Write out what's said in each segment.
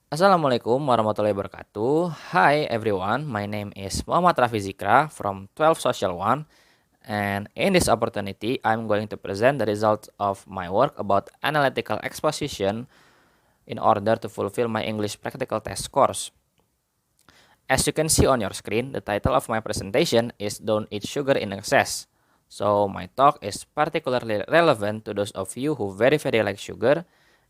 Assalamualaikum warahmatullahi wabarakatuh. Hi everyone, my name is Muhammad Rafi Zikra from 12 Social One, and in this opportunity, I'm going to present the results of my work about analytical exposition in order to fulfill my English practical test course. As you can see on your screen, the title of my presentation is Don't Eat Sugar in Excess. So my talk is particularly relevant to those of you who very like sugar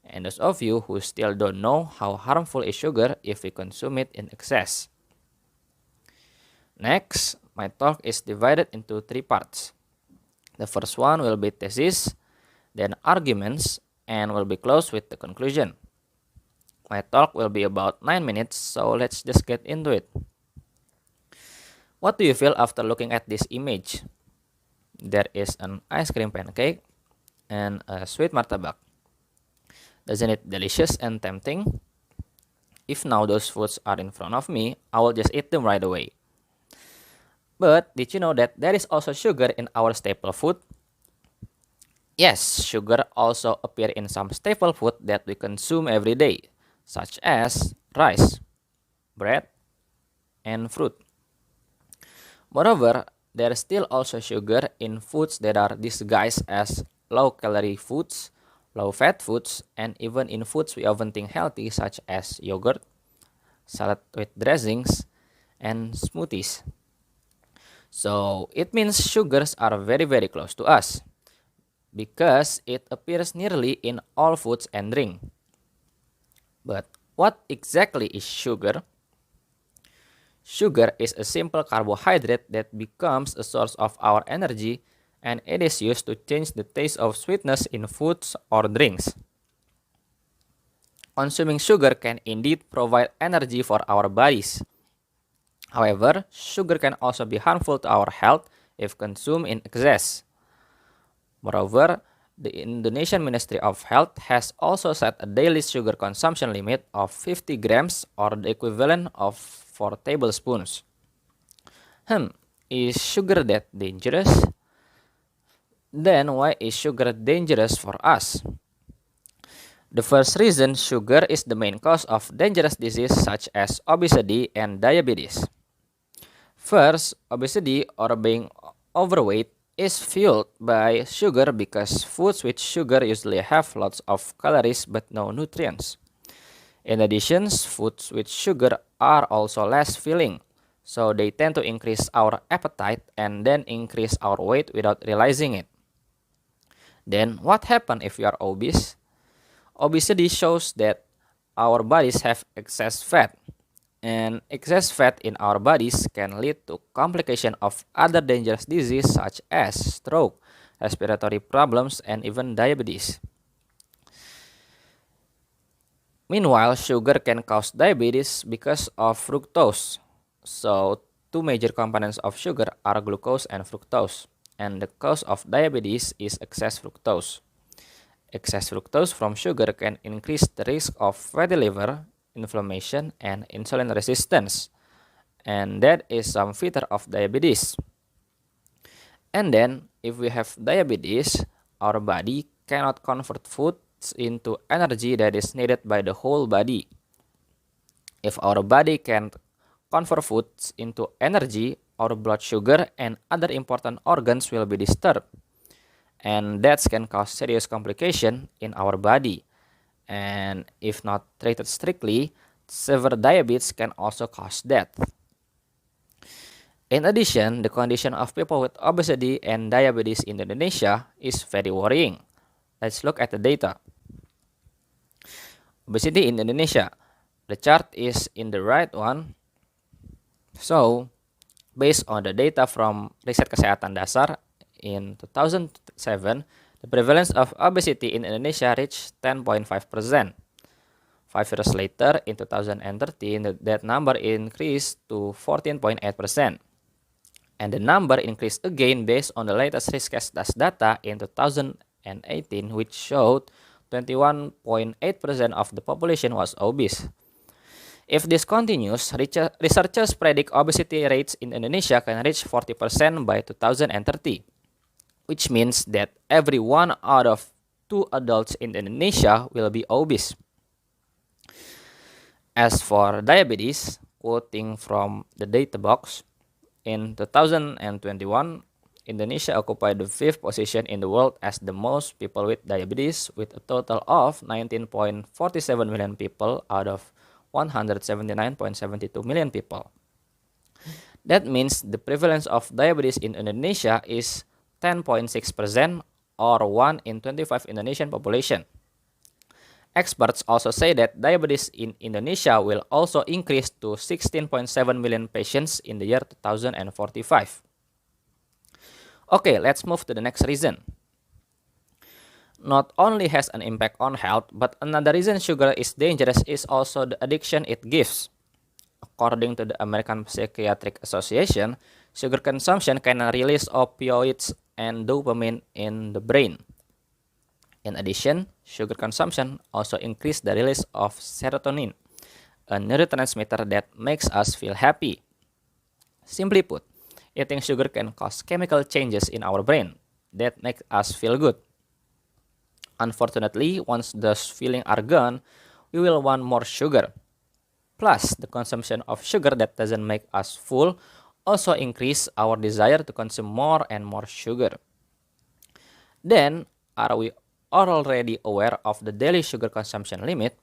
and those of you who still don't know how harmful is sugar if we consume it in excess. Next, my talk is divided into three parts. The first one will be thesis, then arguments, and will be closed with the conclusion. My talk will be about 9 minutes, so let's just get into it. What do you feel after looking at this image? There is an ice cream pancake and a sweet martabak. Doesn't it delicious and tempting? If now those foods are in front of me, I will just eat them right away. But did you know that there is also sugar in our staple food? Yes, sugar also appear in some staple food that we consume every day, such as rice, bread, and fruit. Moreover, there is still also sugar in foods that are disguised as low-calorie foods, low-fat foods, and even in foods we often think healthy such as yogurt, salad with dressings, and smoothies. So it means sugars are very close to us because it appears nearly in all foods and drink. But what exactly is sugar? Sugar is a simple carbohydrate that becomes a source of our energy, and it is used to change the taste of sweetness in foods or drinks. Consuming sugar can indeed provide energy for our bodies. However, sugar can also be harmful to our health if consumed in excess. Moreover, the Indonesian Ministry of Health has also set a daily sugar consumption limit of 50 grams or the equivalent of 4 tablespoons. Is sugar that dangerous? Then why is sugar dangerous for us? The first reason, sugar is the main cause of dangerous disease such as obesity and diabetes. First, obesity or being overweight is fueled by sugar because foods with sugar usually have lots of calories but no nutrients. In addition, foods with sugar are also less filling, so they tend to increase our appetite and then increase our weight without realizing it. Then, what happens if you are obese? Obesity shows that our bodies have excess fat, and excess fat in our bodies can lead to complication of other dangerous diseases such as stroke, respiratory problems, and even diabetes. Meanwhile, sugar can cause diabetes because of fructose. So, two major components of sugar are glucose and fructose, and the cause of diabetes is excess fructose. Excess fructose from sugar can increase the risk of fatty liver, inflammation, and insulin resistance. And that is some feature of diabetes. And then, if we have diabetes, our body cannot convert foods into energy that is needed by the whole body. If our body can't convert foods into energy, our blood sugar and other important organs will be disturbed. And that can cause serious complication in our body. And if not treated strictly, severe diabetes can also cause death. In addition, the condition of people with obesity and diabetes in Indonesia is very worrying. Let's look at the data. Obesity in Indonesia. The chart is in the right one. So, based on the data from Riset Kesehatan Dasar in 2007, the prevalence of obesity in Indonesia reached 10.5%. 5 years later, in 2013, that number increased to 14.8%. And the number increased again based on the latest Riskesdas data in 2018, which showed 21.8% of the population was obese. If this continues, researchers predict obesity rates in Indonesia can reach 40% by 2030, which means that every 1 out of 2 adults in Indonesia will be obese. As for diabetes, quoting from the data box, in 2021, Indonesia occupied the 5th position in the world as the most people with diabetes, with a total of 19.47 million people out of 179.72 million people. That means the prevalence of diabetes in Indonesia is 10.6%, or 1 in 25 Indonesian population. Experts also say that diabetes in Indonesia will also increase to 16.7 million patients in the year 2045. Okay, let's move to the next reason. Not only has an impact on health, but another reason sugar is dangerous is also the addiction it gives. According to the American Psychiatric Association, sugar consumption can release opioids and dopamine in the brain. In addition, sugar consumption also increases the release of serotonin, a neurotransmitter that makes us feel happy. Simply put, eating sugar can cause chemical changes in our brain that make us feel good. Unfortunately, once those feelings are gone, we will want more sugar. Plus, the consumption of sugar that doesn't make us full also increase our desire to consume more and more sugar. Then, are we already aware of the daily sugar consumption limit?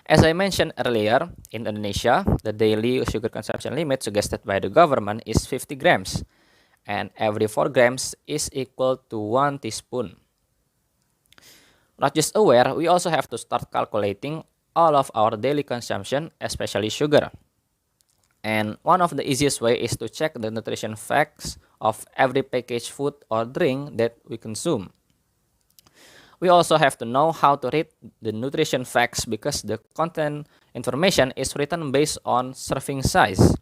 As I mentioned earlier, in Indonesia, the daily sugar consumption limit suggested by the government is 50 grams, and every 4 grams is equal to 1 teaspoon. Not just aware, we also have to start calculating all of our daily consumption, especially sugar. And one of the easiest way is to check the nutrition facts of every packaged food or drink that we consume. We also have to know how to read the nutrition facts because the content information is written based on serving size.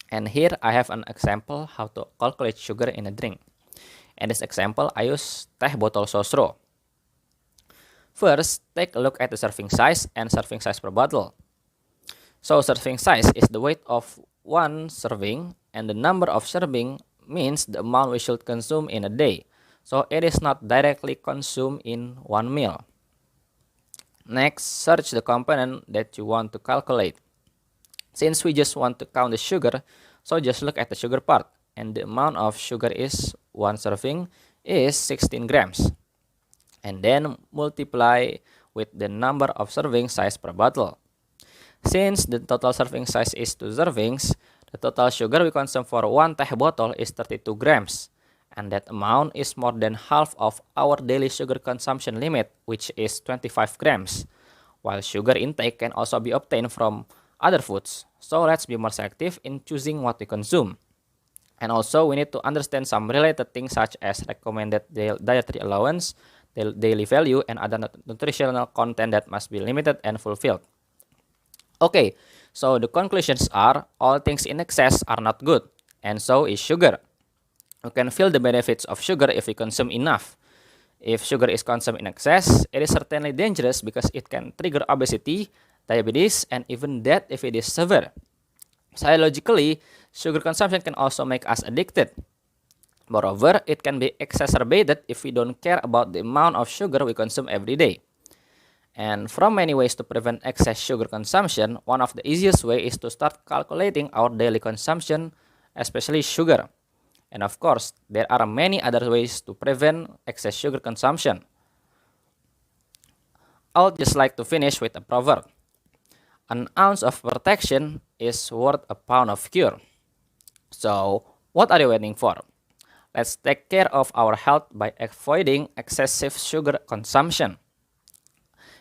And here I have an example how to calculate sugar in a drink. In this example, I use teh botol Sosro. First, take a look at the serving size and serving size per bottle. So serving size is the weight of one serving, and the number of serving means the amount we should consume in a day. So it is not directly consumed in one meal. Next, search the component that you want to calculate. Since we just want to count the sugar, so just look at the sugar part, and the amount of sugar is one serving is 16 grams. And then multiply with the number of serving size per bottle. Since the total serving size is 2 servings, the total sugar we consume for one teh bottle is 32 grams. And that amount is more than half of our daily sugar consumption limit, which is 25 grams. While sugar intake can also be obtained from other foods. So let's be more selective in choosing what we consume. And also we need to understand some related things such as recommended dietary allowance, daily value, and other nutritional content that must be limited and fulfilled. Okay, so the conclusions are all things in excess are not good, and so is sugar. You can feel the benefits of sugar if you consume enough. If sugar is consumed in excess, it is certainly dangerous because it can trigger obesity, diabetes, and even death if it is severe. Psychologically, sugar consumption can also make us addicted. Moreover, it can be exacerbated if we don't care about the amount of sugar we consume every day. And from many ways to prevent excess sugar consumption, one of the easiest way is to start calculating our daily consumption, especially sugar. And of course, there are many other ways to prevent excess sugar consumption. I would just like to finish with a proverb. An ounce of protection is worth a pound of cure. So, what are you waiting for? Let's take care of our health by avoiding excessive sugar consumption.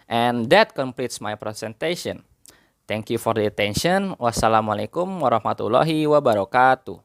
And that completes my presentation. Thank you for the attention. Wassalamualaikum warahmatullahi wabarakatuh.